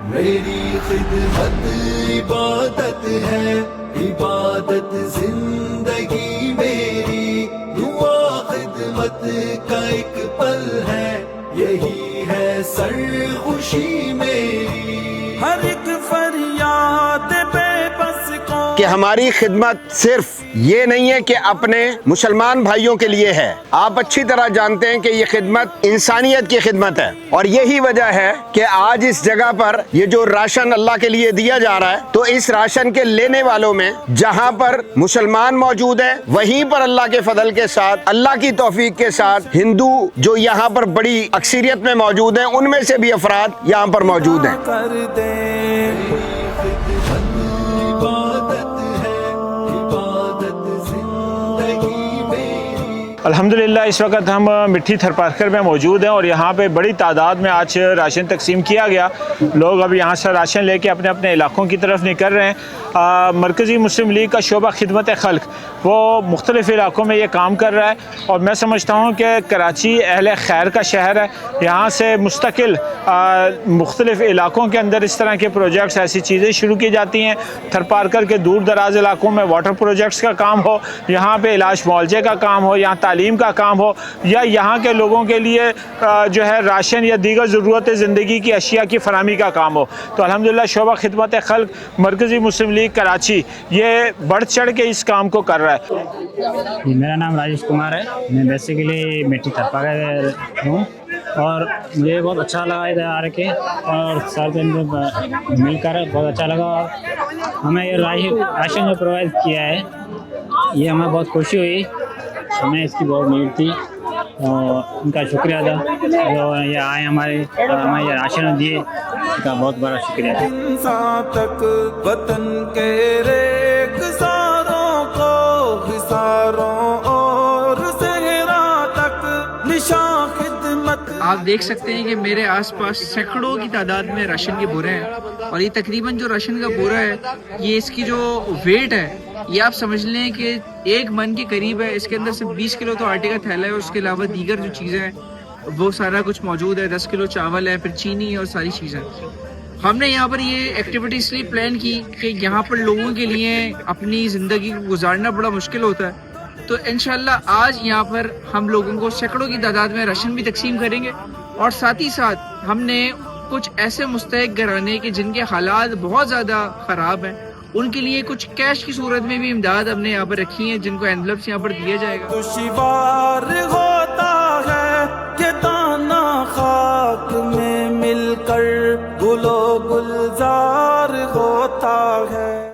मेरी खिदमत इबादत है, इबादत जिंदगी मेरी, दुआ खिदमत का एक पल है, यही है सरखुशी मेरी। हर एक फरियाद बेबस को कि हमारी खिदमत सिर्फ ये नहीं है कि अपने मुसलमान भाइयों के लिए है। आप अच्छी तरह जानते हैं कि ये खिदमत इंसानियत की खिदमत है, और यही वजह है कि आज इस जगह पर ये जो राशन अल्लाह के लिए दिया जा रहा है, तो इस राशन के लेने वालों में जहां पर मुसलमान मौजूद है, वहीं पर अल्लाह के फजल के साथ, अल्लाह की तौफीक के साथ हिंदू जो यहाँ पर बड़ी अक्सरियत में मौजूद हैं, उनमें से भी अफराद यहाँ पर मौजूद हैं। अल्हम्दुलिल्लाह इस वक्त हम मिट्टी थरपारकर में मौजूद हैं और यहाँ पे बड़ी तादाद में आज राशन तकसीम किया गया। लोग अब यहाँ से राशन लेके अपने अपने इलाकों की तरफ निकल रहे हैं। मरकज़ी मुस्लिम लीग का शोबा खिदमत खल्क वो मुख्तलिफ़ इलाकों में ये काम कर रहा है, और मैं समझता हूँ कि कराची अहले खैर का शहर है। यहाँ से मुस्तकिल मुख्तलिफ़ इलाकों के अंदर इस तरह के प्रोजेक्ट्स, ऐसी चीज़ें शुरू की जाती हैं। थरपारकर के दूर दराज इलाकों में वाटर प्रोजेक्ट्स का काम हो, यहाँ पर इलाज मुआवजे का काम हो, यहाँ तालीम का काम हो, या यहाँ के लोगों के लिए जो है राशन या दीगर ज़रूरत ज़िंदगी की अशिया की फराहमी का काम हो। तो अल्हम्दुलिल्लाह शोबा खिदमत खल्क मरकज़ी मुस्लिम लीग कराची ये बढ़ चढ़ के इस काम को कर रहा है। मेरा नाम राजेश कुमार है। मैं बेसिकली मिट्टी थरपारकर हूँ और मुझे बहुत अच्छा लगा इधर आ के, और सर से मिलकर बहुत अच्छा लगा। और हमें ये राशन जो प्रोवाइड किया है, ये हमें बहुत खुशी हुई। हमें इसकी बहुत नीड थी और उनका शुक्रिया था जो ये आए हमें ये राशन दिए, इसका बहुत बड़ा शुक्रिया था। इंसान तक वतन के रेगिस्तानों को, हिसारों और सहरा तक निशान खिदमत। आप देख सकते हैं कि मेरे आसपास सैकड़ों की तादाद में राशन के बोरे हैं, और ये तकरीबन जो राशन का बोरा है, ये इसकी जो वेट है, ये आप समझ लें कि 1 मन के करीब है। इसके अंदर से 20 किलो तो आटे का थैला है, और उसके अलावा दीगर जो चीज़ें हैं वो सारा कुछ मौजूद है। 10 किलो चावल है, फिर चीनी है और सारी चीज़ें। हमने यहाँ पर ये एक्टिविटी इसलिए प्लान की कि यहाँ पर लोगों के लिए अपनी ज़िंदगी को गुजारना बड़ा मुश्किल होता है। तो इंशाल्लाह आज यहाँ पर हम लोगों को सैकड़ों की तादाद में राशन भी तकसीम करेंगे, और साथ ही साथ हमने कुछ ऐसे मुस्तहिक घराने के जिनके हालात बहुत ज़्यादा ख़राब हैं, उनके लिए कुछ कैश की सूरत में भी इमदाद हमने यहाँ पर रखी है, जिनको एनवलप्स यहाँ पर दिया जाएगा। दुश्वार होता है कि दाना खाक में मिलकर गुलो गुलजार होता है।